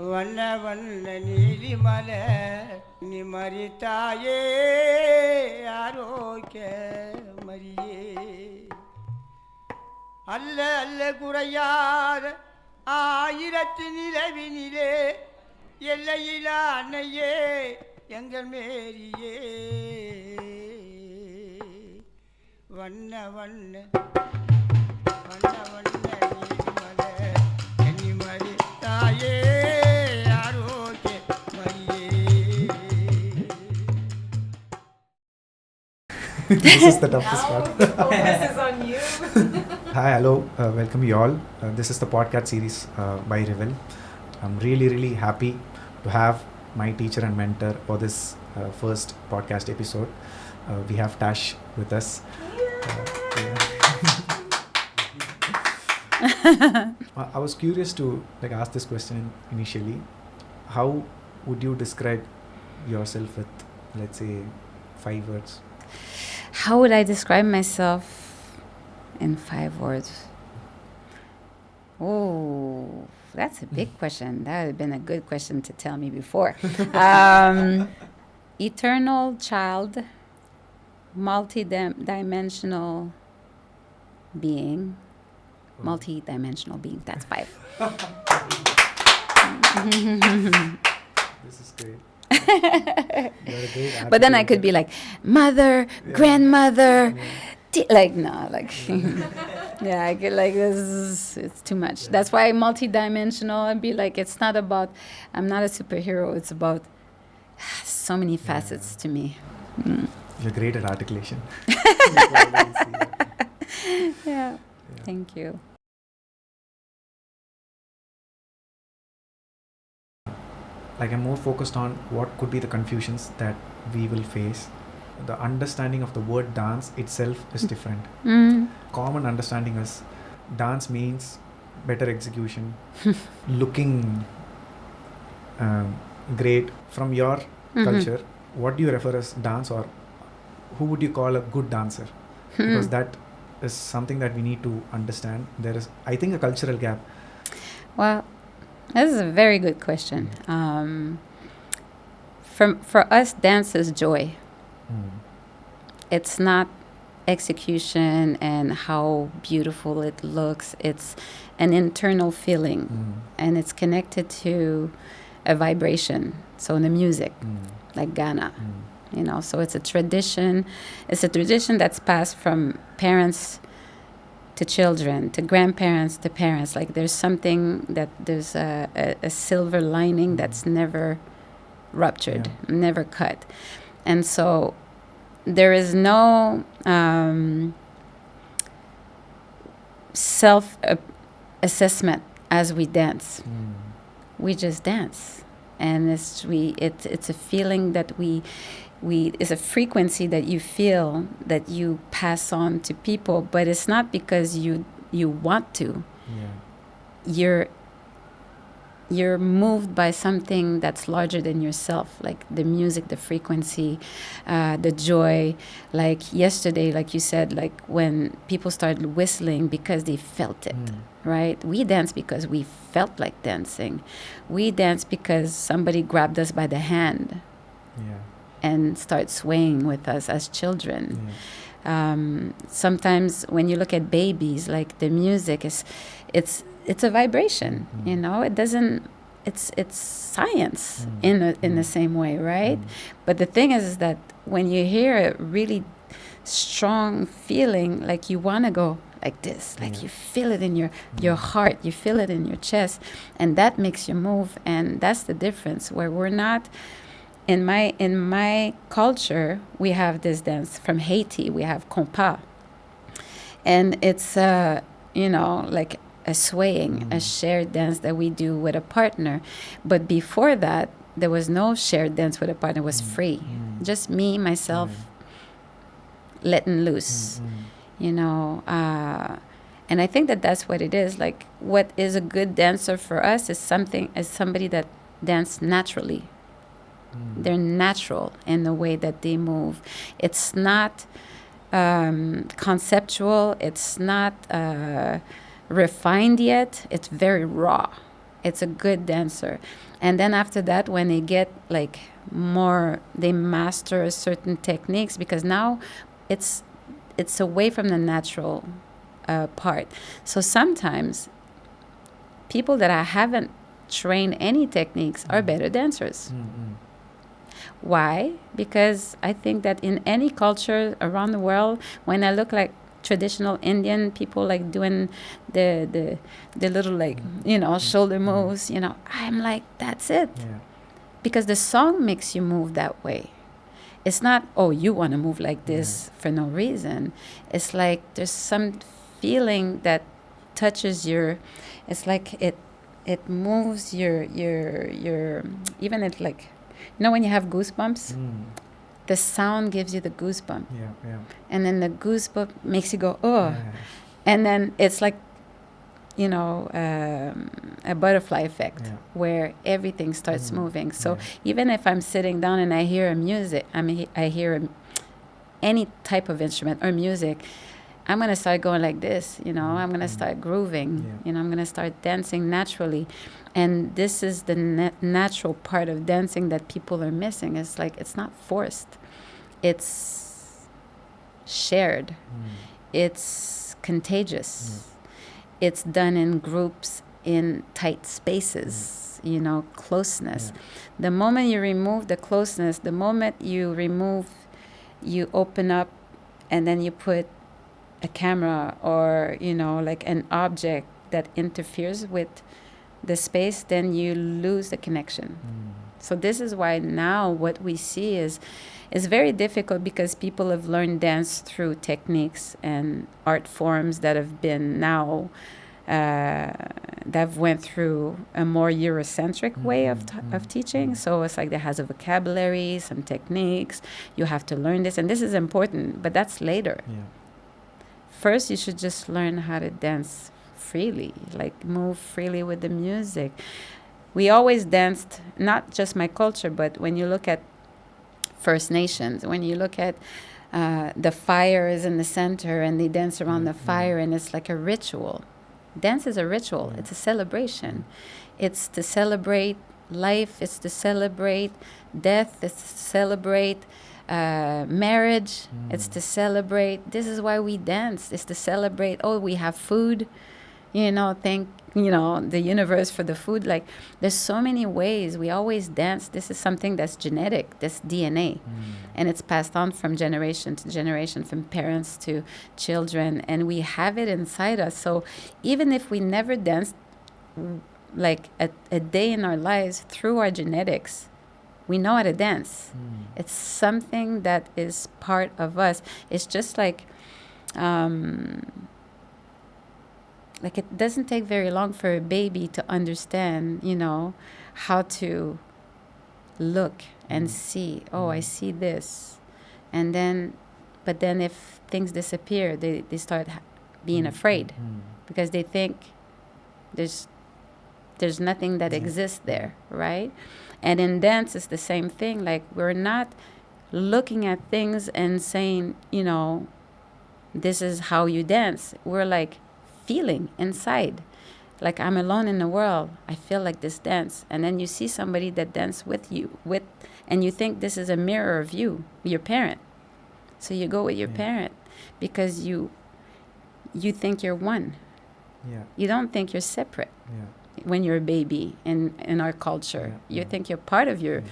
வண்ண வண்ண நீலிமலை நிமரித்தாயே ஆரோக்கிய மரியே அல்ல அல்ல குறையாத ஆயிரத்து நிலவினிலே எல்லையிலா அன்னையே எங்கள் மேரியே வண்ண வண்ண வண்ண வண்ண நீலிமலை நிமரித்தாயே ஆரோக்கிய மரியே. This is the toughest part. Focus is on you. Hi, hello, welcome you all. This is the podcast series by Revel. I'm really happy to have my teacher and mentor for this first podcast episode. We have Tash with us. I was curious to ask this question initially. How would you describe yourself with, let's say, 5 words? How would I describe myself in 5 words? Oh, that's a big question. That would have been a good question to tell me before. Eternal child, multi-dimensional being. Multi-dimensional being, that's 5. This is great. You're a great But then I articulate. could be like mother, grandmother, yeah, I could it's too much. That's why multi-dimensional. I'd be like, it's not about, I'm not a superhero. It's about so many facets to me. You're great at articulation. Yeah, thank you. I'm more focused on what could be the confusions that we will face. The understanding of the word dance itself is different. Common understanding is dance means better execution, looking great. From your culture, what do you refer as dance, or who would you call a good dancer? Because that is something that we need to understand. There is, I think, a cultural gap. Well, this is a very good question. For us, dance is joy. It's not execution and how beautiful it looks. It's an internal feeling, and it's connected to a vibration. So in the music, like Ghana, so it's a tradition. It's a tradition that's passed from parents to children, to grandparents, to parents. Like there's something that there's a silver lining that's never ruptured, never cut. And so there is no self-assessment as we dance. We just dance. And it's a feeling that it's a frequency that you feel, that you pass on to people, but it's not because you want to. You're moved by something that's larger than yourself, like the music, the frequency, the joy. Like yesterday, like you said, like when people started whistling because they felt it, right? We dance because we felt like dancing. We dance because somebody grabbed us by the hand and start swaying with us as children. Sometimes when you look at babies, like the music it's a vibration, it doesn't, it's science in the same way, right? But the thing is that when you hear a really strong feeling, like you want to go like this, like you feel it in your heart, you feel it in your chest, and that makes you move. And that's the difference, where we're not, in my culture, we have this dance from Haiti, we have compas, and it's like a swaying, a shared dance that we do with a partner. But before that, there was no shared dance with a partner. It was free. Just me, myself, letting loose, and I think that that's what it is. Like, what is a good dancer for us is somebody that dances naturally. They're natural in the way that they move. It's not conceptual. It's not refined yet. It's very raw. it's a good dancer. And then after that, when they get like more, they master certain techniques, because now it's away from the natural part. So sometimes people that I haven't trained any techniques are better dancers. Why? Because I think that in any culture around the world, when I look like traditional Indian people, like doing the little, like, shoulder moves, I'm like, that's it. Yeah. Because the song makes you move that way. It's not, oh, you want to move like this for no reason. It's like there's some feeling that touches it's like it moves your even it, like, when you have goosebumps, the sound gives you the goosebump. Yeah. And then the goosebump makes you go, oh. Yeah. And then it's like, a butterfly effect, where everything starts moving. So even if I'm sitting down and I hear I hear any type of instrument or music, I'm going to start going like this, I'm going to start grooving, I'm going to start dancing naturally. And this is the natural part of dancing that people are missing. It's like, it's not forced. It's shared. It's contagious. It's done in groups, in tight spaces, closeness. The moment you remove the closeness, the moment you open up, and then you put a camera or, like an object that interferes with the space, then you lose the connection. So this is why now what we see is very difficult, because people have learned dance through techniques and art forms that have been now that went through a more Eurocentric way of teaching. So it's like, there has a vocabulary, some techniques. You have to learn this, and this is important, but that's later. Yeah. First, you should just learn how to dance freely, like move freely with the music. We always danced, not just my culture, but when you look at First Nations, when you look at the fire is in the center and they dance around the fire, and it's like a ritual. Dance is a ritual. It's a celebration. It's to celebrate life. It's to celebrate death. It's to celebrate marriage. It's to celebrate. This is why we dance. It's to celebrate. Oh, we have food. Thank the universe for the food. Like, there's so many ways we always dance. This is something that's genetic, this DNA, and it's passed on from generation to generation, from parents to children, and we have it inside us. So even if we never danced like a day in our lives, through our genetics, we know how to dance. It's something that is part of us. It's just like it doesn't take very long for a baby to understand, how to look and see, oh, I see this. And then, but then if things disappear, they start being afraid, because they think there's nothing that exists there, right? And in dance, it's the same thing. Like, we're not looking at things and saying, this is how you dance. We're like feeling inside, like, I'm alone in the world, I feel like this dance. And then you see somebody that dance with you, and you think this is a mirror of you, your parent. So you go with your parent, because you think you're one. You don't think you're separate. When you're a baby in our culture, you think you're part of your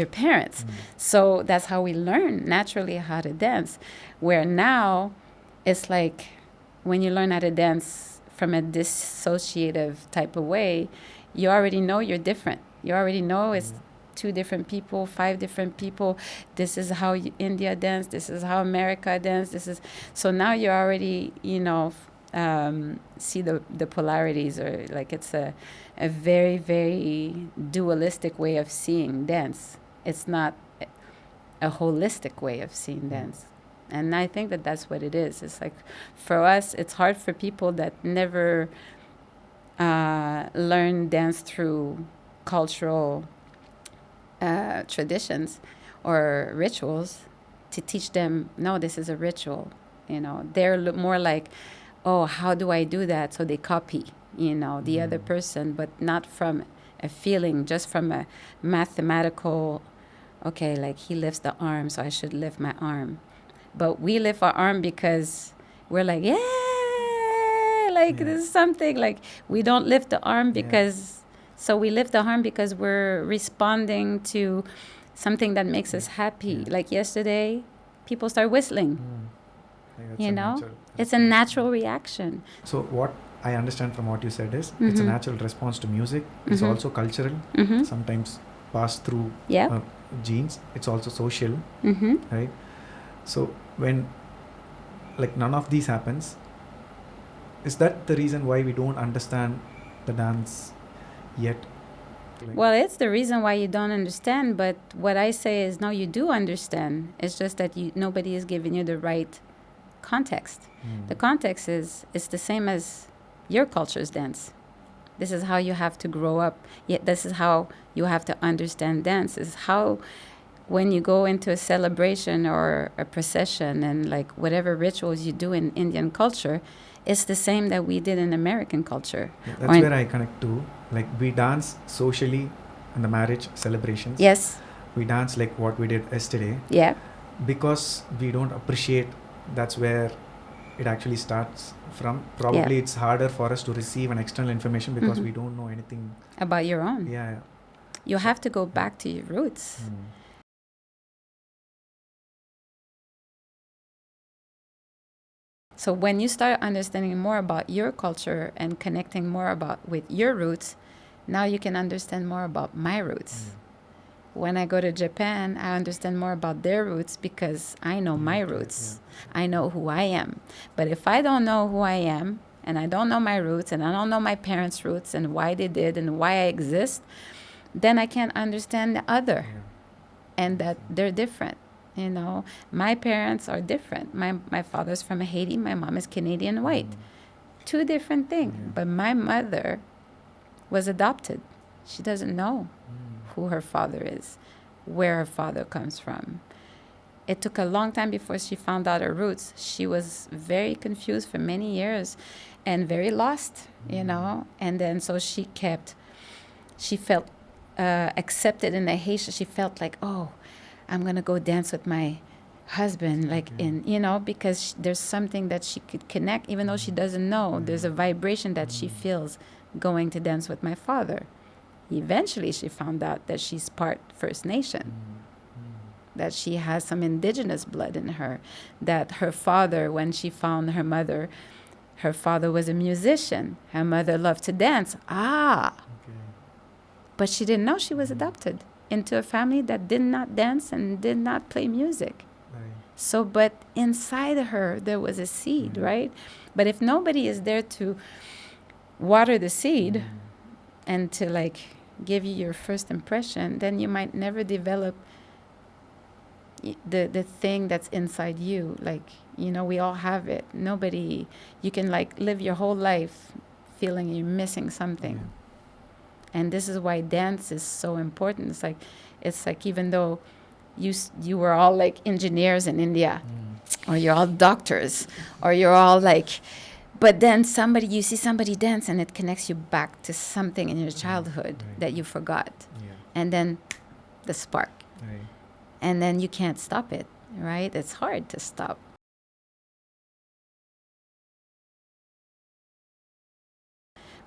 parents. So that's how we learn naturally how to dance, where now it's like, when you learn how to dance from a dissociative type of way, you already know you're different. You already know it's 2 different people, 5 different people. This is how India dance. This is how America dance. So now you already, see the polarities, or like, it's a very, very dualistic way of seeing dance. It's not a holistic way of seeing dance. And I think that that's what it is. It's like, for us, it's hard for people that never learn dance through cultural traditions or rituals, to teach them, no, this is a ritual. They're more like, oh, how do I do that? So they copy. the other person, but not from a feeling, just from a mathematical, okay, like he lifts the arm, so I should lift my arm. But we lift our arm because we're like, yeah, like this is something. Like we don't lift the arm because, so we lift the arm because we're responding to something that makes us happy. Like yesterday, people start whistling. It's a natural reaction. So what I understand from what you said is it's a natural response to music. It's also cultural, sometimes passed through genes. It's also social, right? So when like none of these happens, is that the reason why we don't understand the dance yet? Well, it's the reason why you don't understand, but what I say is no, you do understand. It's just that nobody is giving you the right context. The context is the same as your culture's dance. This is how you have to grow up. Yet this is how you have to understand dance. Is how when you go into a celebration or a procession and like whatever rituals you do in Indian culture, it's the same that we did in American culture. That's where I connect to. Like we dance socially in the marriage celebrations. Yes. We dance like what we did yesterday. Yeah. Because we don't appreciate, that's where it actually starts from. Probably it's harder for us to receive an external information because we don't know anything about your own. Yeah. You have to go back to your roots. So when you start understanding more about your culture and connecting more with your roots, now you can understand more about my roots. When I go to Japan, I understand more about their roots because I know my roots. I know who I am. But if I don't know who I am, and I don't know my roots, and I don't know my parents' roots and why they did and why I exist, then I can't understand the other and that they're different. My parents are different. My father's from Haiti. My mom is Canadian white. Two different things. But my mother was adopted. She doesn't know who her father is, where her father comes from. It took a long time before she found out her roots. She was very confused for many years and very lost, And then so she felt accepted in the Haitian. She felt like, oh, I'm going to go dance with my husband, because there's something that she could connect, even though she doesn't know. There's a vibration that she feels going to dance with my father. Eventually, she found out that she's part First Nation, that she has some indigenous blood in her, that her father, when she found her mother, her father was a musician. Her mother loved to dance. But she didn't know she was adopted into a family that did not dance and did not play music. So, but inside of her, there was a seed, right? But if nobody is there to water the seed and to give you your first impression, then you might never develop the thing that's inside you. We all have it. You can live your whole life feeling you're missing something. And this is why dance is so important. It's like even though you were all engineers in India, or you're all doctors, or you're all but then you see somebody dance and it connects you back to something in your childhood that you forgot. And then the spark. And then you can't stop it, right? It's hard to stop.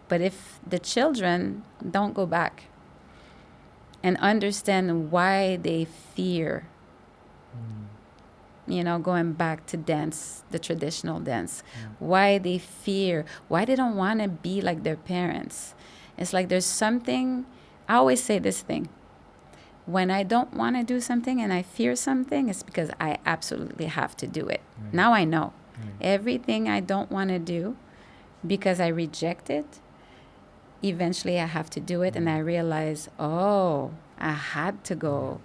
But if the children don't go back and understand why they fear, going back to dance, the traditional dance, why they fear, why they don't want to be like their parents. It's like there's something, I always say this thing, when I don't want to do something and I fear something, it's because I absolutely have to do it. Now I know. Everything I don't want to do, because I reject it, eventually I have to do it, and I realize, I had to go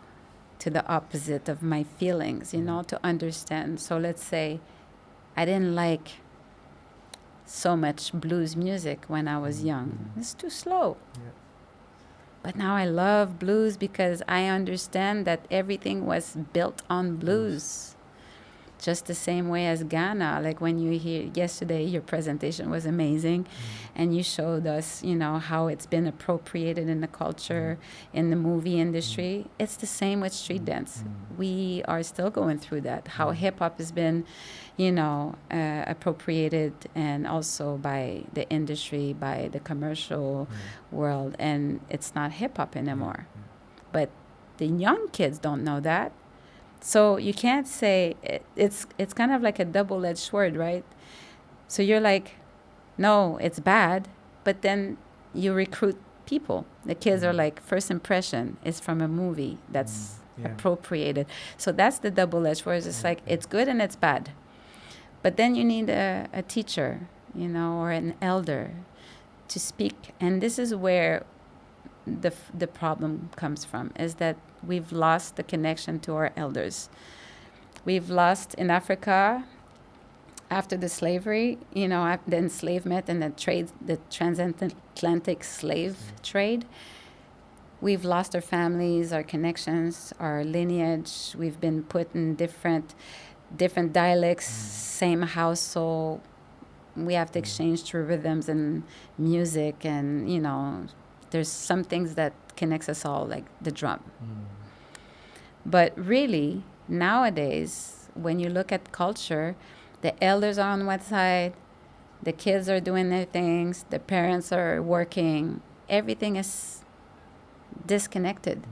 to the opposite of my feelings, to understand. So let's say I didn't like so much blues music when I was young. It's too slow. But now I love blues because I understand that everything was built on blues. just the same way as Ghana. Like when you hear yesterday, your presentation was amazing, and you showed us, how it's been appropriated in the culture, in the movie industry. It's the same with street dance. We are still going through that. How hip hop has been, appropriated, and also by the industry, by the commercial world, and it's not hip hop anymore. But the young kids don't know that. So you can't say it's kind of like a double-edged sword, right? So you're like, no, it's bad, but then you recruit people. The kids are like, first impression is from a movie that's appropriated. So that's the double-edged sword. It's like, it's good and it's bad. But then you need a teacher, or an elder to speak. And this is where the problem comes from, is that we've lost the connection to our elders. We've lost in Africa after the slavery, the enslavement and the transatlantic slave trade. We've lost our families, our connections, our lineage. We've been put in different dialects, same household. We have to exchange through rhythms and music, and there's some things that connects us all, like the drum. But really, nowadays, when you look at culture, the elders are on one side, the kids are doing their things, the parents are working, everything is disconnected.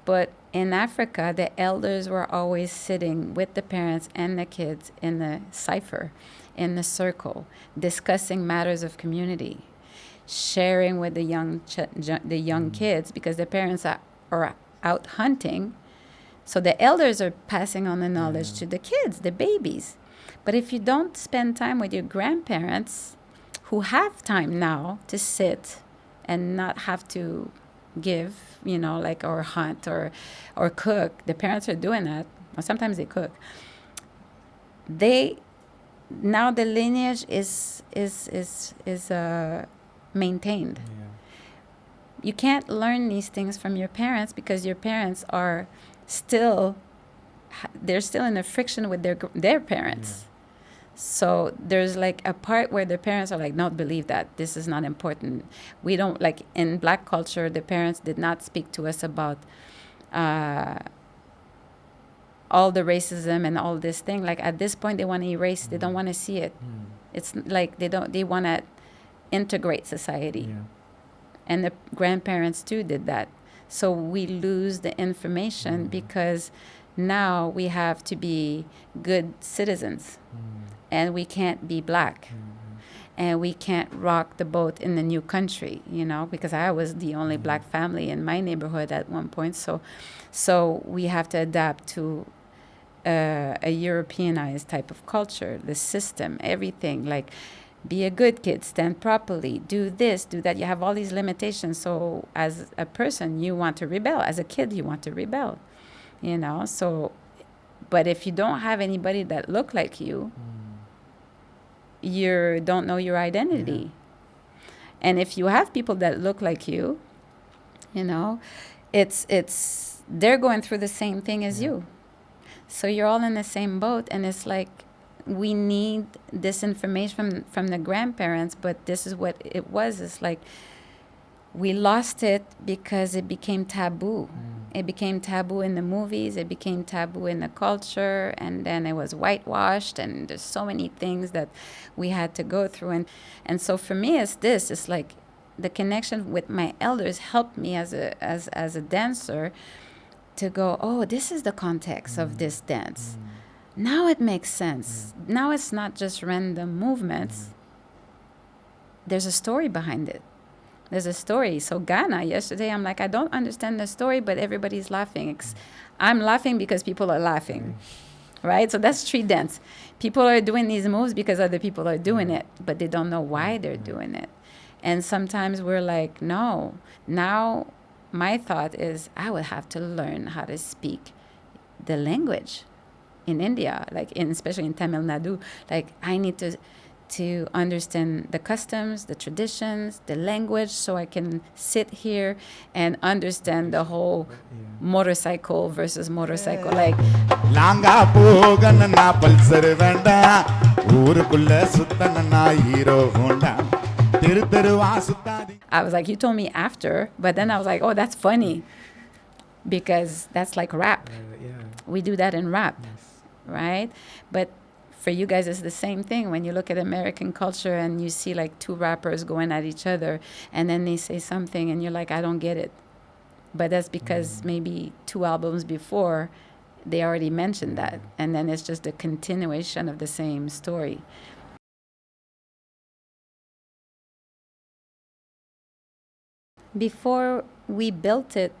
But in Africa, the elders were always sitting with the parents and the kids in the cipher, in the circle, discussing matters of community, sharing with the young kids, because the parents are out hunting. So the elders are passing on the knowledge to the kids, the babies. But if you don't spend time with your grandparents, who have time now to sit and not have to give, or hunt or cook. The parents are doing that, or sometimes they cook. Now the lineage is maintained. You can't learn these things from your parents, because your parents are they're still in a friction with their parents. So there's like a part where the parents are like, don't believe that. This is not important. We don't, like in Black culture, the parents did not speak to us about all the racism and all this thing. Like at this point, they want to erase. They don't want to see it. It's like they want to integrate society. And the grandparents too did that. So we lose the information because now we have to be good citizens. And we can't be Black. And we can't rock the boat in the new country, because I was the only Black family in my neighborhood at one point. So we have to adapt to a Europeanized type of culture, the system, everything. Like, be a good kid, stand properly, do this, do that. You have all these limitations. So as a person, you want to rebel. As a kid, you want to rebel, So, but if you don't have anybody that look like you, you don't know your identity. And if you have people that look like you, it's they're going through the same thing as you. So you're all in the same boat, and it's like, we need this information from the grandparents, but this is what it was. It's like we lost it because it became taboo. It became taboo in the movies. It became taboo in the culture. And then it was whitewashed. And there's so many things that we had to go through. And so for me, it's like the connection with my elders helped me as a dancer to go, oh, this is the context of this dance. Now it makes sense. Now it's not just random movements. There's a story behind it. There's a story. So Ghana, yesterday, I'm like, I don't understand the story, but everybody's laughing. I'm laughing because people are laughing, right? So that's street dance. People are doing these moves because other people are doing it, but they don't know why they're doing it. And sometimes we're like, no. Now my thought is I would have to learn how to speak the language in India, especially in Tamil Nadu. Like, I need to to understand the customs, the traditions, the language, so I can sit here and understand the whole motorcycle versus motorcycle. Like, லாங்கா போகணும்னா Pulsar வேண்டாம் ஊருக்குள்ள சுத்தணும்னா hero Honda தெரு தெருவா சுத்தாதி. I was like, you told me after, but then I was like, oh, that's funny because that's like rap. We do that in rap, right? But for you guys, it's the same thing. When you look at American culture and you see like two rappers going at each other and then they say something and you're like, I don't get it. But that's because maybe 2 albums before, they already mentioned that. And then it's just a continuation of the same story. Before we built it,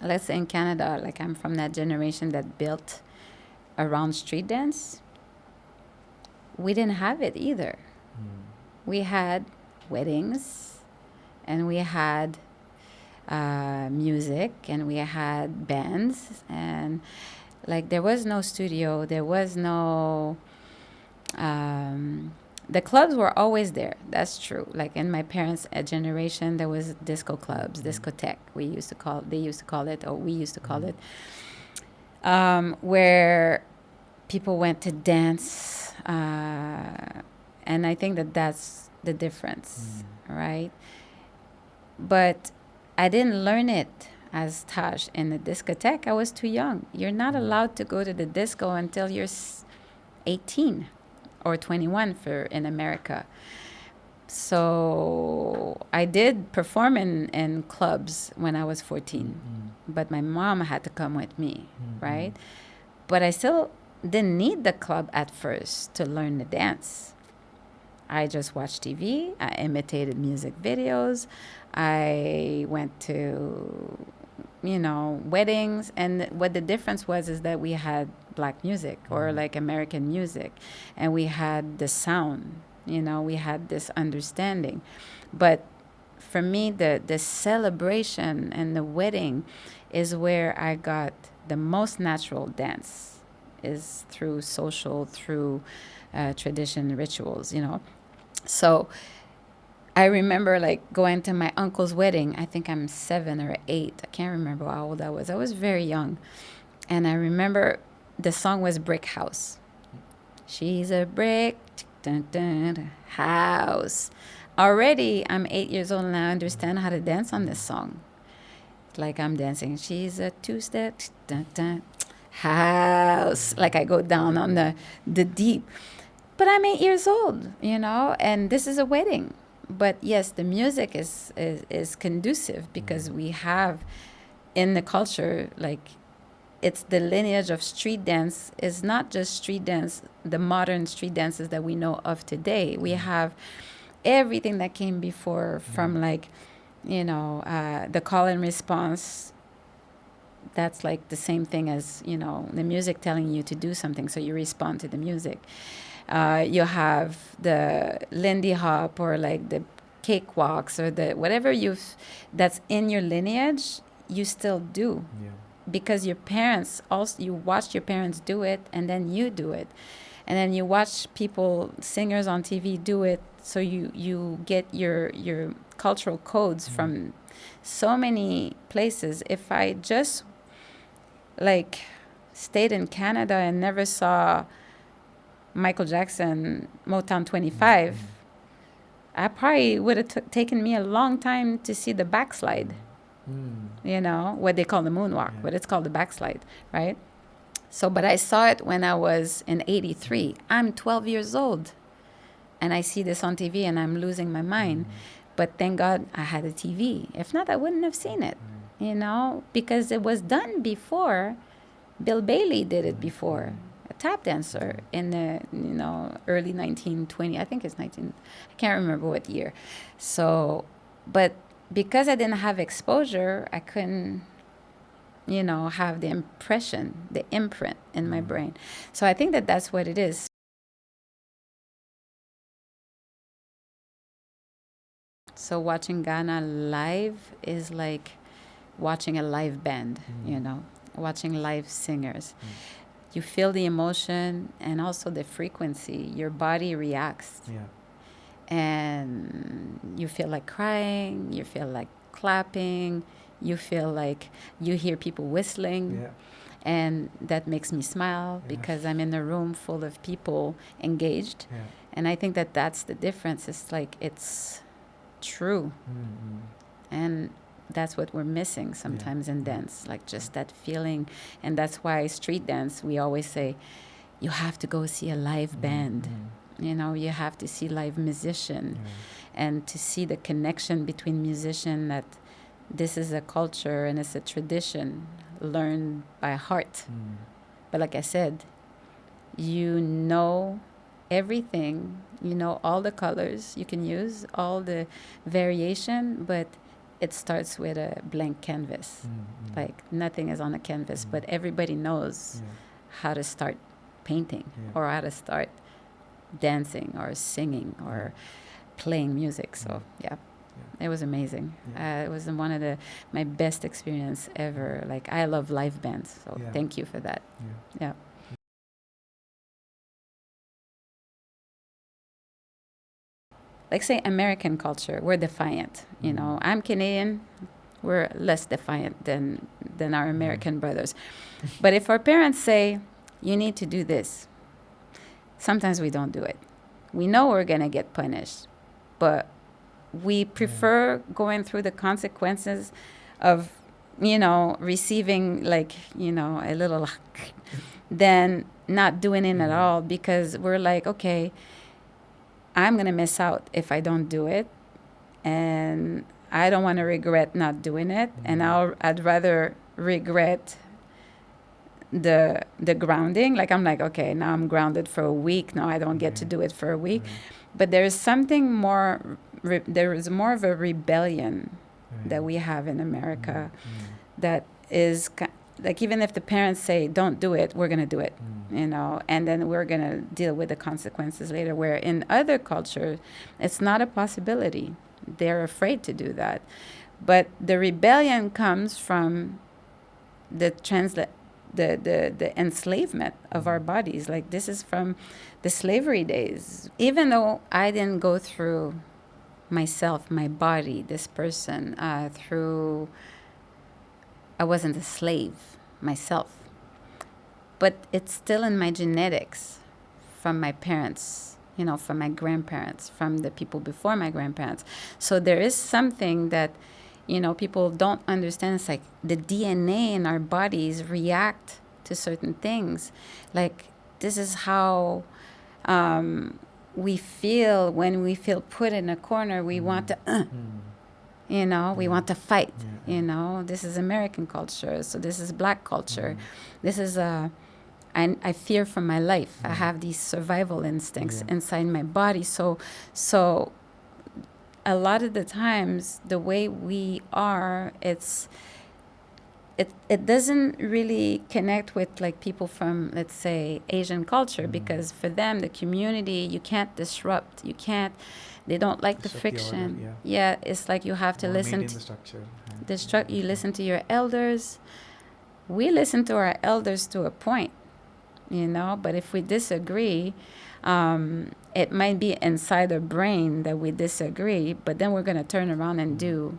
let's say in Canada, like I'm from that generation that built around street dance, we didn't have it either. We had weddings and we had music and we had bands, and like there was no studio, there was no the clubs were always there. That's true. Like in my parents' generation, there was disco clubs, discotheque. They used to call it, or we used to call it, where people went to dance, and I think that that's the difference, right? But I didn't learn it as Tash in the discotheque. I was too young. You're not allowed to go to the disco until you're 18 or 21 for in America. So I did perform in clubs when I was 14, but my mom had to come with me, right? But I still didn't need the club at first to learn the dance. I just watched TV. I imitated music videos. I went to, weddings. And what the difference was is that we had black music or like American music, and we had the sound, we had this understanding. But for me, the celebration and the wedding is where I got the most natural dance, is through social, through tradition, rituals, So I remember like going to my uncle's wedding. I think I'm 7 or 8. I can't remember how old I was. I was very young. And I remember the song was Brick House. She's a brick dun, dun, house. Already I'm 8 years old and I understand how to dance on this song. Like I'm dancing. She's a 2-step dun, dun, house. Like I go down on the deep. But I'm 8 years old, and this is a wedding. But yes, the music is conducive because we have in the culture, like it's the lineage of street dance. Is not just street dance, the modern street dances that we know of today. We have everything that came before, from like, the call and response. That's like the same thing as, the music telling you to do something. So you respond to the music. You have the Lindy Hop or like the cakewalks or the whatever that's in your lineage, you still do. Because your parents also, you watched your parents do it and then you do it. And then you watch singers on TV do it. So you get your cultural codes from so many places. If I just like stayed in Canada and never saw Michael Jackson, Motown 25, I probably would have taken me a long time to see the backslide, what they call the moonwalk, but it's called the backslide, right? So, but I saw it when I was in 83. I'm 12 years old and I see this on TV and I'm losing my mind. But thank God I had a TV. If not, I wouldn't have seen it, because it was done before. Bill Bailey did it before. A tap dancer in the early 1920, I think it's 19, I can't remember what year. So, but because I didn't have exposure, I couldn't have the impression, the imprint in my brain. So I think that that's what it is. So watching Ghana live is like watching a live band, watching live singers. you feel the emotion and also the frequency. Your body reacts. Yeah. And you feel like crying, you feel like clapping, you feel like you hear people whistling. Yeah. And that makes me smile Yeah. because I'm in a room full of people engaged. Yeah. And I think that that's the difference. It's like it's true. Mm-hmm. And that's what we're missing sometimes in dance, like just that feeling. And that's why street dance, we always say, you have to go see a live band. You know, you have to see live musician and to see the connection between musician, that this is a culture and it's a tradition learned by heart. But like I said, you know everything, you know all the colors you can use, all the variation, but it starts with a blank canvas. Like nothing is on a canvas, but everybody knows how to start painting or how to start dancing or singing or playing music. So it was amazing. It was one of my best experience ever. Like I love live bands, so thank you for that. Yeah. Like say American culture, we're defiant. You know, I'm Canadian, we're less defiant than our American brothers. But if our parents say, you need to do this, sometimes we don't do it. We know we're going to get punished, but we prefer going through the consequences of, you know, receiving like, you know, a little than not doing it at all, because we're like, okay, I'm going to miss out if I don't do it. And I don't want to regret not doing it. And I'd rather regret the grounding. Like I'm like, okay, now I'm grounded for a week. No, I don't get to do it for a week. But there's something more, there is more of a rebellion that we have in America that is like, even if the parents say, don't do it, we're going to do it, you know, and then we're going to deal with the consequences later, where in other cultures, it's not a possibility. They're afraid to do that. But the rebellion comes from the enslavement of our bodies. Like this is from the slavery days. Even though I didn't go through myself, my body, this person, I wasn't a slave myself. But it's still in my genetics from my parents, you know, from my grandparents, from the people before my grandparents. So there is something that, you know, people don't understand. It's like the DNA in our bodies react to certain things. Like this is how we feel when we feel put in a corner. We want to, you know, we want to fight. You know, this is American culture. So this is Black culture. This is I fear for my life. I have these survival instincts inside my body. So a lot of the times, the way we are, it doesn't really connect with like people from, let's say, Asian culture, because for them, the community, you can't disrupt. You can't. They don't like the friction. The order, yeah, it's like you have to listen to the structure. You listen to your elders. We listen to our elders to a point, you know. But if we disagree, it might be inside our brain that we disagree, but then we're going to turn around and do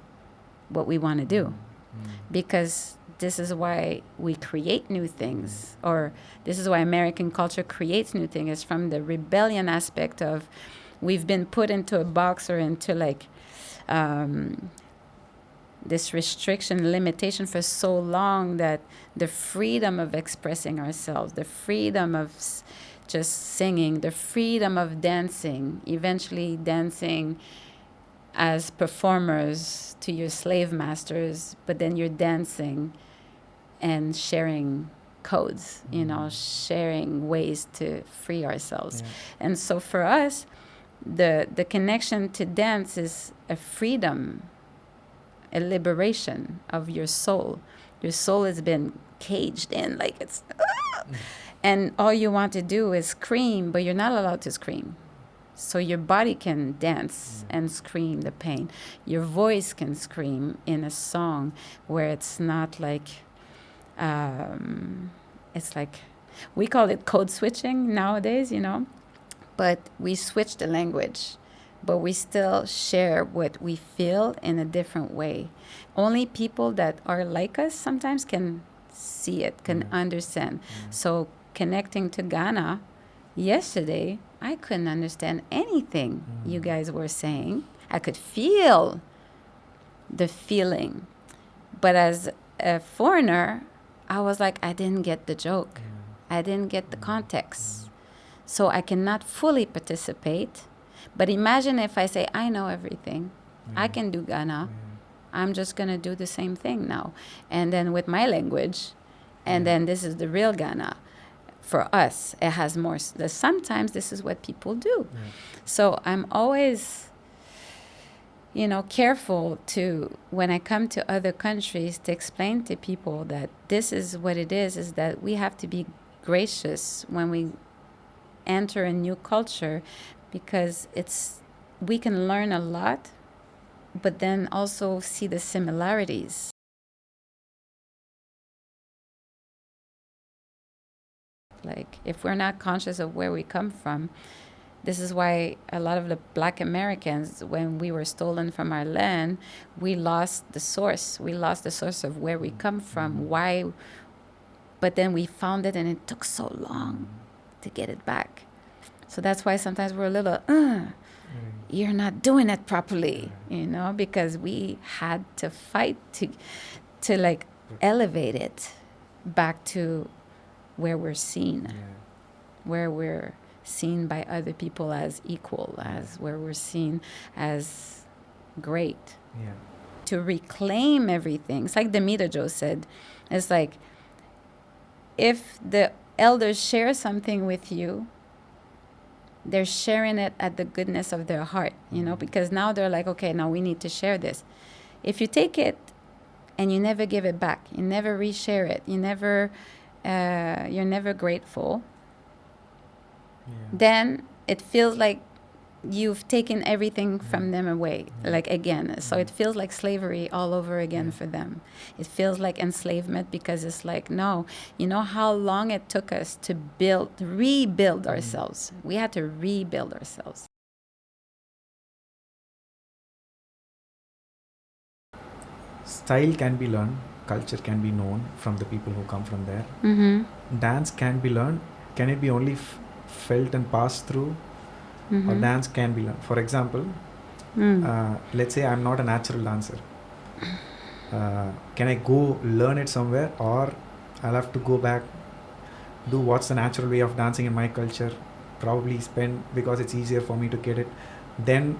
what we want to do. Because this is why we create new things, or this is why American culture creates new things, is from the rebellion aspect of we've been put into a box or into like this restriction, limitation for so long, that the freedom of expressing ourselves, the freedom of just singing, the freedom of dancing, eventually dancing as performers to your slave masters, but then you're dancing and sharing codes, you know, sharing ways to free ourselves. And so for us, the connection to dance is a freedom, a liberation of your soul. Your soul has been caged in, like it's and all you want to do is scream, but you're not allowed to scream. So your body can dance and scream the pain. Your voice can scream in a song where it's not like it's like We call it code switching nowadays, you know, but we switch the language, but we still share what we feel in a different way. Only people that are like us sometimes can see it, can understand. So connecting to Ghana yesterday, I couldn't understand anything you guys were saying. I could feel the feeling. But as a foreigner, I was like, I didn't get the joke. I didn't get the context. So I cannot fully participate. But imagine if I say, I know everything. I can do Ghana. I'm just going to do the same thing now. And then with my language, and then this is the real Ghana. For us, it has more. Sometimes this is what people do. So I'm always, you know, careful to, when I come to other countries, to explain to people that this is what it is that we have to be gracious when we enter a new culture, because we can learn a lot, but then also see the similarities. Like, if we're not conscious of where we come from, this is why a lot of the Black Americans, when we were stolen from our land, we lost the source. We lost the source of where we come from, why. But then we found it, and it took so long to get it back. So that's why sometimes we're a little, you're not doing it properly, you know, because we had to fight to like elevate it back to where we're seen, where we're seen by other people as equal, as where we're seen as great. To reclaim everything. It's like Demita Joe said. It's like, if the elders share something with you, they're sharing it at the goodness of their heart, you know, because now they're like, okay, now we need to share this. If you take it and you never give it back, you never reshare it, you're never grateful, then it feels like you've taken everything from them away, like again. So it feels like slavery all over again for them. It feels like enslavement, because it's like, no, you know how long it took us to rebuild ourselves. We had to rebuild ourselves. Style can be learned, culture can be known from the people who come from there. Dance can be learned. Can it be only felt and passed through? Or dance can be learned. For example, let's say I'm not a natural dancer. Can I go learn it somewhere, or I'll have to go back, do what's the natural way of dancing in my culture, probably spend, because it's easier for me to get it. Then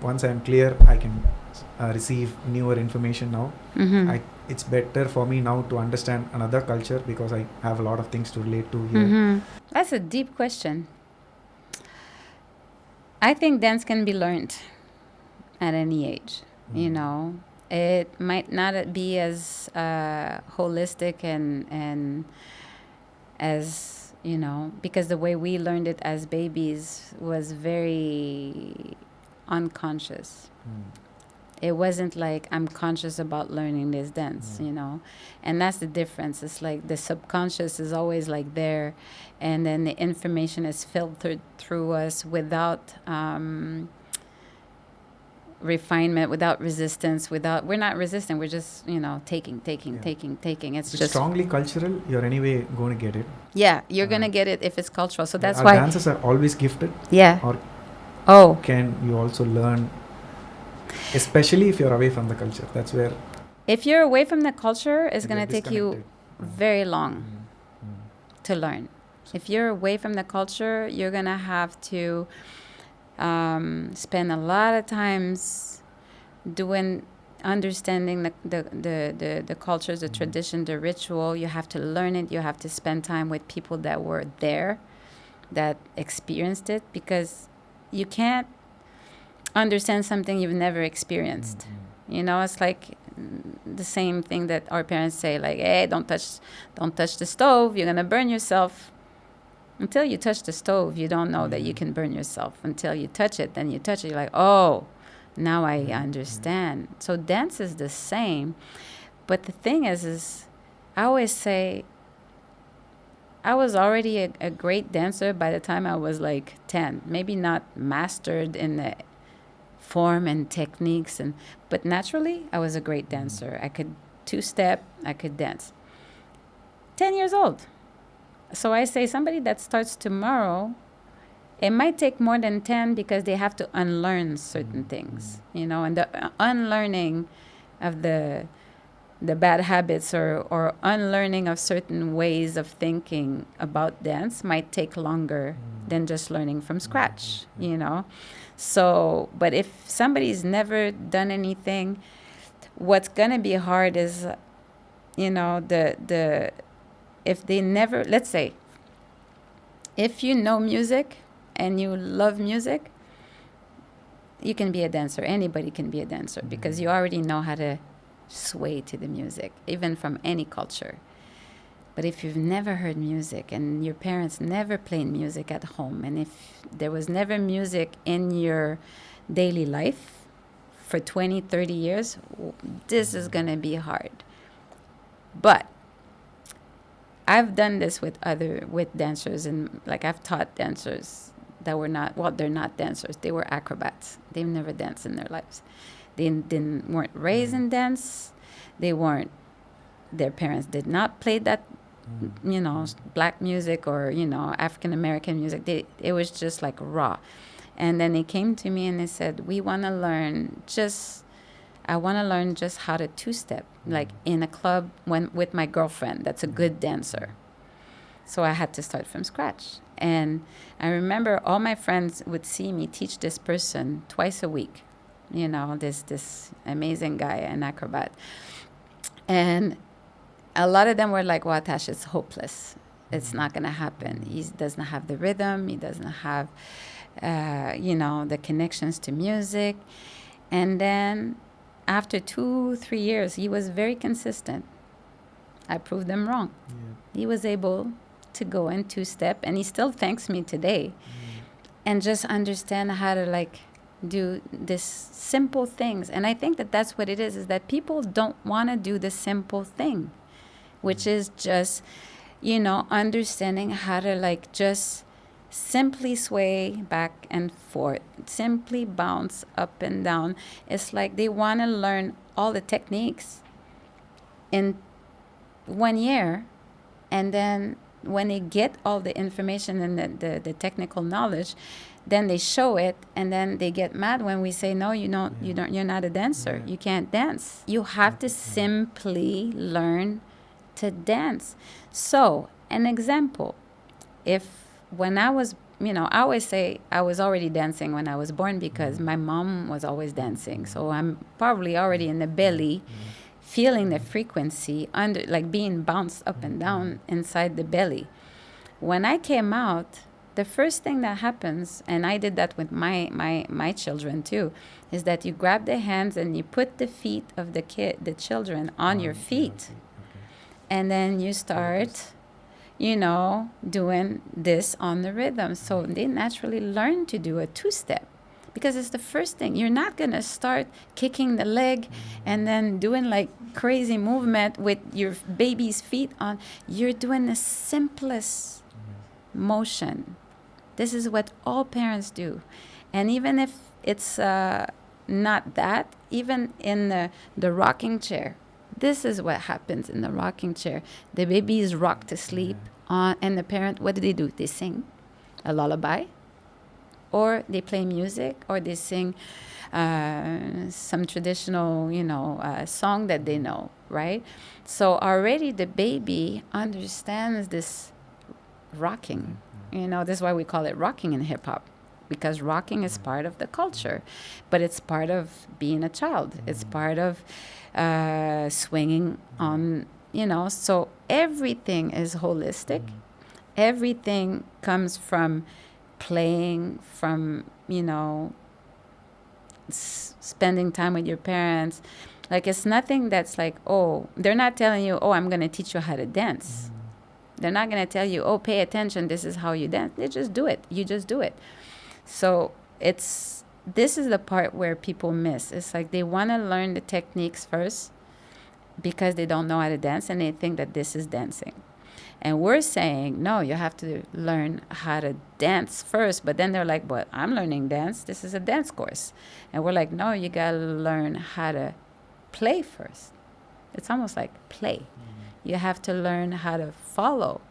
once I'm clear, I can receive newer information now. It's better for me now to understand another culture, because I have a lot of things to relate to here. That's a deep question. I think dance can be learned at any age, you know. It might not be as holistic and as, you know, because the way we learned it as babies was very unconscious. It wasn't like, I'm conscious about learning this dance, you know. And that's the difference. It's like the subconscious is always like there, and then the information is filtered through us without refinement, without resistance, we're not resistant, we're just, you know, taking. It's just strongly cultural, you're anyway going to get it. Yeah, you're going to get it if it's cultural. So that's why dancers are always gifted. Or can you also learn, especially if you're away from the culture? That's where, if you're away from the culture, it's going to take you very long to learn. If you're away from the culture, you're going to have to spend a lot of times understanding the cultures, the tradition, the ritual. You have to learn it. You have to spend time with people that were there, that experienced it, because you can't understand something you've never experienced. You know, it's like the same thing that our parents say, like, hey, don't touch the stove, you're gonna burn yourself. Until you touch the stove, you don't know that you can burn yourself. Until you touch it, then you touch it, you're like, oh, now I understand. So dance is the same. But the thing is I always say, I was already a great dancer by the time I was like 10. Maybe not mastered in the form and techniques, but naturally I was a great dancer. I could two-step, I could dance. 10 years old. So I say somebody that starts tomorrow, it might take more than 10 because they have to unlearn certain things, you know, and the unlearning of the bad habits or unlearning of certain ways of thinking about dance might take longer than just learning from scratch, you know. So, but if somebody's never done anything, what's gonna be hard is, you know, if they never, let's say, if you know music and you love music, you can be a dancer. Anybody can be a dancer because you already know how to sway to the music, even from any culture. But if you've never heard music and your parents never played music at home, and if there was never music in your daily life for 20, 30 years, this is going to be hard. But I've done this with dancers, and like I've taught dancers that were not, well, they're not dancers. They were acrobats. They've never danced in their lives. They weren't raised in dance. Their parents did not play that, you know, black music or, you know, African American music. It was just like raw. And then they came to me and they said, I want to learn just how to two-step, like in a club with my girlfriend that's a good dancer. So I had to start from scratch. And I remember all my friends would see me teach this person twice a week, you know, this amazing guy, an acrobat. And a lot of them were like, well, Tash, it's hopeless. It's not going to happen. He doesn't have the rhythm. He doesn't have, you know, the connections to music. And then after 2-3 years, he was very consistent. I proved them wrong. Yeah. He was able to go in two-step, and he still thanks me today. And just understand how to like do this simple things. And I think that that's what it is that people don't want to do the simple thing, which is just, you know, understanding how to like just simply sway back and forth, simply bounce up and down. It's like they want to learn all the techniques in 1 year, and then when they get all the information and the technical knowledge, then they show it, and then they get mad when we say, no, you're not a dancer. You can't dance. You have to simply learn to dance. So an example, when I was, you know, I always say I was already dancing when I was born because my mom was always dancing. So I'm probably already in the belly, feeling the frequency under, like being bounced up and down inside the belly. When I came out, the first thing that happens, and I did that with my children too, is that you grab the hands and you put the feet of the children on your feet. And then you start, you know, doing this on the rhythm. So they naturally learn to do a two-step because it's the first thing. You're not going to start kicking the leg and then doing like crazy movement with your baby's feet on. You're doing the simplest motion. This is what all parents do. And even if it's not that, even in the rocking chair, this is what happens in the rocking chair. The baby is rocked to sleep, and the parent, what do? They sing a lullaby, or they play music, or they sing some traditional, you know, song that they know, right? So already the baby understands this rocking. You know, this is why we call it rocking in hip-hop, because rocking is part of the culture, but it's part of being a child. It's part of swinging on, you know, so everything is holistic. Everything comes from playing, from, you know, spending time with your parents. Like, it's nothing that's like, oh, they're not telling you, oh, I'm going to teach you how to dance. They're not going to tell you, oh, pay attention, this is how you dance. They just do it. You just do it. So this is the part where people miss. It's like they want to learn the techniques first because they don't know how to dance, and they think that this is dancing. And we're saying, no, you have to learn how to dance first. But then they're like, but I'm learning dance. This is a dance course. And we're like, no, you got to learn how to play first. It's almost like play. You have to learn how to follow,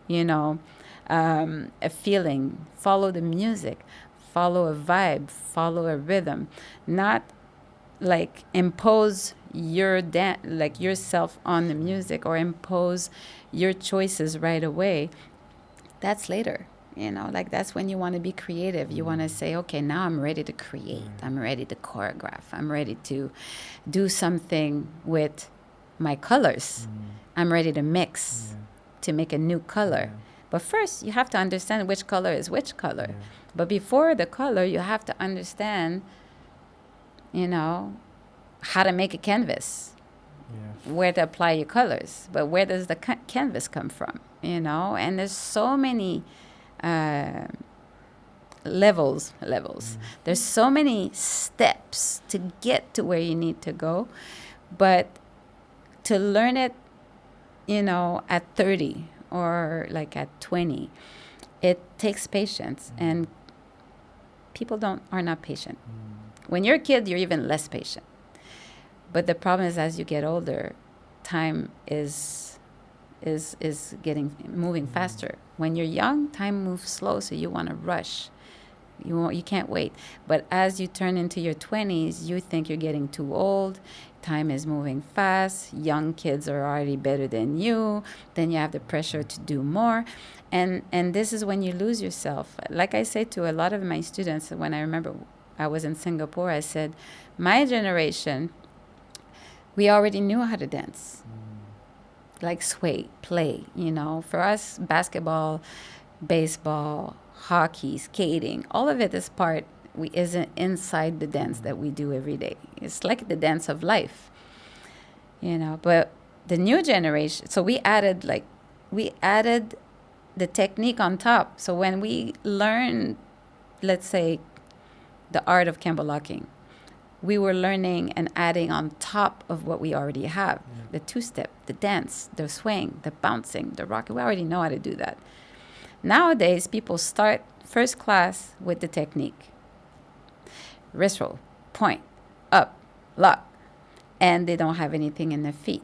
a feeling, follow the music, follow a vibe, follow a rhythm, not like impose yourself on the music or impose your choices right away. That's later. Like that's when you want to be creative. You want to say, okay, now I'm ready to create. I'm ready to choreograph. I'm ready to do something with my colors. I'm ready to mix, to make a new color. But first, you have to understand which color is which color. But before the color, you have to understand, how to make a canvas, where to apply your colors. But where does the canvas come from, And there's so many levels. There's so many steps to get to where you need to go. But to learn it, at 30 or like at 20, it takes patience. And people are not patient. When you're a kid, you're even less patient. But the problem is, as you get older, time is moving faster. When you're young, time moves slow, so you want to rush. You can't wait. But as you turn into your 20s, you think you're getting too old. Time is moving fast. Young kids are already better than you. Then you have the pressure to do more. And this is when you lose yourself. Like I say to a lot of my students, when I remember I was in Singapore, I said, my generation, we already knew how to dance. Like sway, play, For us, basketball, baseball, hockey, skating, all of it is isn't inside the dance that we do every day. It's like the dance of life, But the new generation, so we added the technique on top. So when we learn, let's say, the art of CAMPBELLOCKING, we were learning and adding on top of what we already have. The two-step, the dance, the swing, the bouncing, the rock. We already know how to do that. Nowadays, people start first class with the technique. Wrist roll, point, up, lock. And they don't have anything in their feet.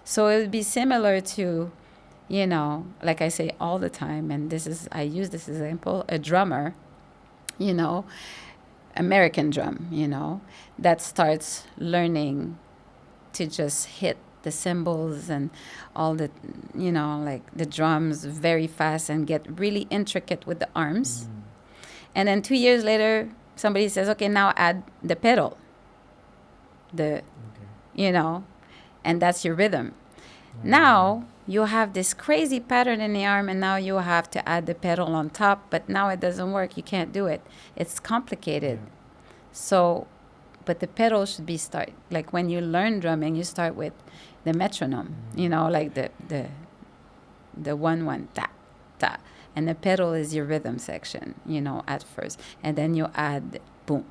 So it would be similar to, like I say all the time, and I use this example, a drummer, American drum, that starts learning to just hit the cymbals and all the, like the drums very fast and get really intricate with the arms. And then 2 years later, somebody says, okay, now add the pedal, and that's your rhythm. Now you have this crazy pattern in the arm, and now you have to add the pedal on top, but now it doesn't work. You can't do it. It's complicated. So, but the pedal should be like when you learn drumming, you start with the metronome, like the 1-1, ta, ta. And the pedal is your rhythm section, at first. And then you add boom,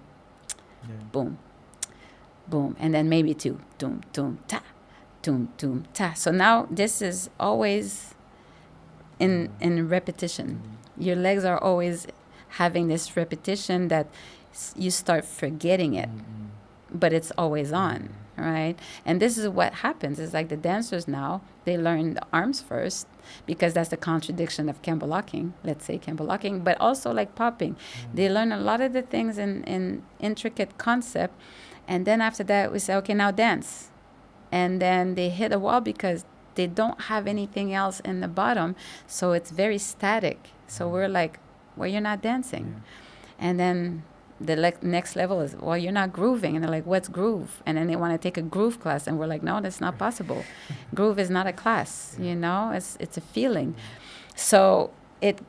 boom, boom. And then maybe 2, doom, doom, ta, doom, doom, ta. So now this is always in repetition. Your legs are always having this repetition that you start forgetting it, but it's always on, right? And this is what happens. It's like the dancers now, they learn the arms first because that's the contradiction of CAMPBELLOCKING, let's say CAMPBELLOCKING, but also like popping. They learn a lot of the things in intricate concept, and then after that we say, okay, now dance. And then they hit a wall because they don't have anything else in the bottom, so it's very static. So we're like, well, you're not dancing. And then the next level is, well, you're not grooving. And they're like, what's groove? And then they want to take a groove class. And we're like, no, that's not possible. Groove is not a class, it's a feeling. So it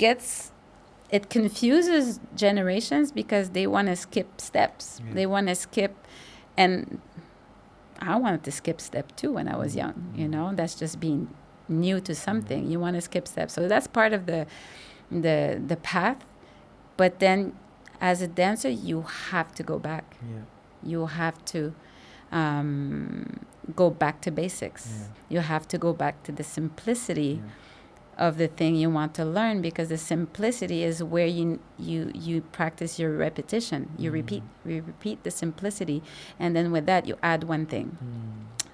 confuses generations because they want to skip steps. They want to skip, and I wanted to skip step too when I was young, that's just being new to something. You want to skip steps. So that's part of the path. But then as a dancer, you have to go back. You have to go back to basics. Yeah. You have to go back to the simplicity Yeah. of the thing you want to learn, because the simplicity is where you practice your repetition. You repeat the simplicity, and then with that you add one thing,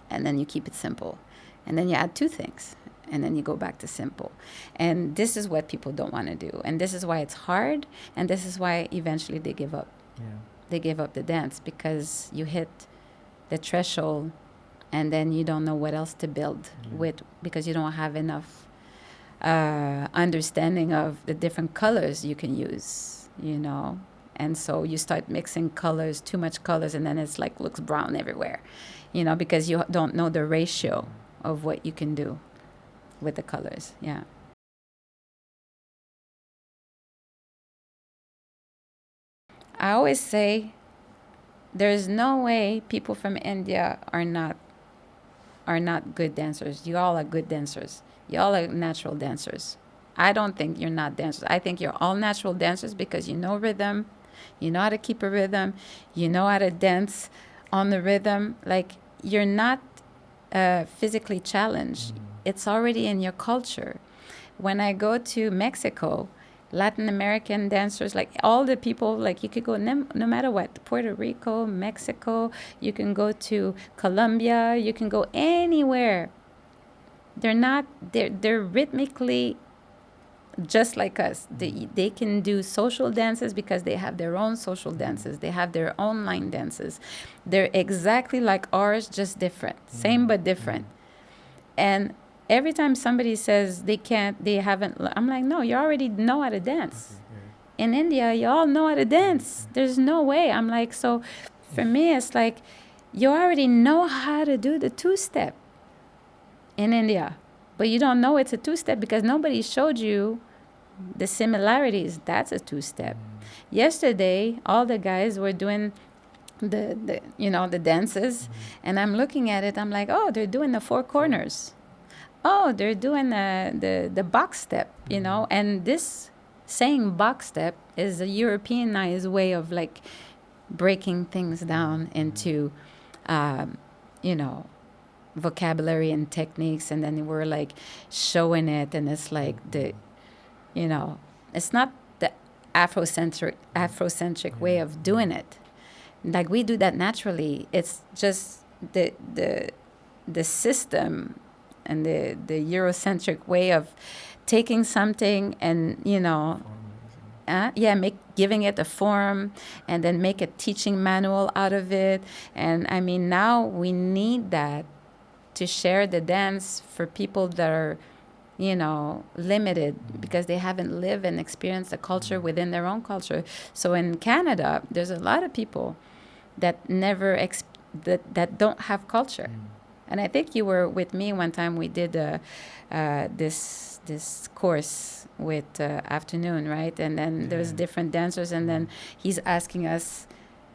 and then you keep it simple, and then you add two things, and then you go back to simple. And this is what people don't want to do, and this is why it's hard, and this is why eventually they give up. Yeah. They give up the dance because you hit the threshold, and then you don't know what else to build with, because you don't have enough understanding of the different colors you can use, you know. And so you start mixing colors, too much colors, and then it's like looks brown everywhere, you know, because you don't know the ratio of what you can do with the colors. Yeah. I always say there's no way people from India are not good dancers. You all are good dancers. You all are natural dancers. I don't think you're not dancers. I think you're all natural dancers because you know rhythm, you know how to keep a rhythm, you know how to dance on the rhythm. Like, you're not physically challenged. It's already in your culture. When I go to Mexico, Latin American dancers, like all the people, like you could go no matter what, Puerto Rico, Mexico, you can go to Colombia, you can go anywhere. They're rhythmically just like us. They can do social dances because they have their own social dances. They have their own line dances. They're exactly like ours, just different. Same but different. And every time somebody says they haven't, I'm like, no, you already know how to dance. In India, you all know how to dance. There's no way. I'm like, so for me, it's like, you already know how to do the two-step in India, but you don't know it's a two-step because nobody showed you the similarities. That's a two-step. Yesterday, all the guys were doing the dances, and I'm looking at it, I'm like, oh, they're doing the four corners. Oh, they're doing the box step, you know. And this saying box step is a Europeanized way of like breaking things down into, vocabulary and techniques, and then we're like showing it, and it's like it's not the Afrocentric way of doing it. Like, we do that naturally. It's just the system and the Eurocentric way of taking something and giving it a form, and then make a teaching manual out of it. And I mean, now we need that to share the dance for people that are limited because they haven't lived and experienced the culture within their own culture. So in Canada, there's a lot of people that never that don't have culture. And I think you were with me one time. We did this course with afternoon, right? And then there's different dancers, and then he's asking us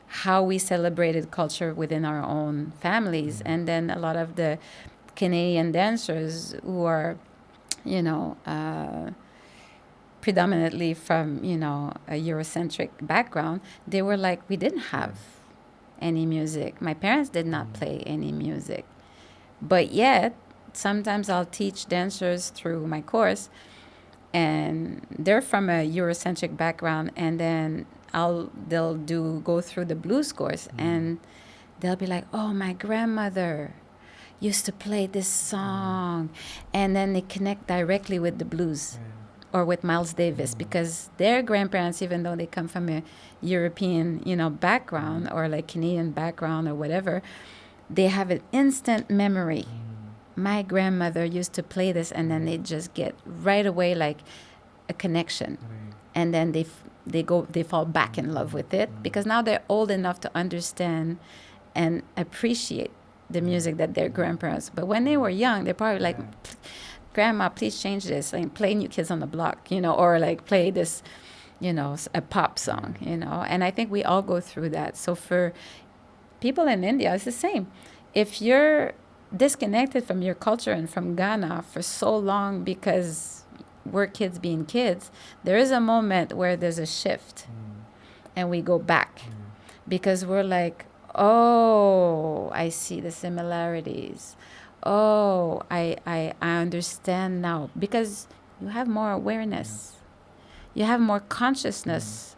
how we celebrated culture within our own families. And then a lot of the Canadian dancers who are, predominantly from, a Eurocentric background, they were like, we didn't have any music. My parents did not play any music. But yet, sometimes I'll teach dancers through my course, and they're from a Eurocentric background, and then they'll go through the blues course, and they'll be like, oh, my grandmother used to play this song, and then they connect directly with the blues or with Miles Davis, because their grandparents, even though they come from a European, background, or like Canadian background or whatever, they have an instant memory. My grandmother used to play this, and then they just get right away like a connection, and then they fall back in love with it because now they're old enough to understand and appreciate the music that their grandparents. But when they were young, they're probably like, Grandma, please change this, like play New Kids on the Block, or like play this, a pop song, And I think we all go through that. So for people in India, it's the same. If you're disconnected from your culture and from Ghana for so long because we're kids being kids, there is a moment where there's a shift and we go back because we're like, Oh, I see the similarities. Oh, I understand now because you have more awareness. You have more consciousness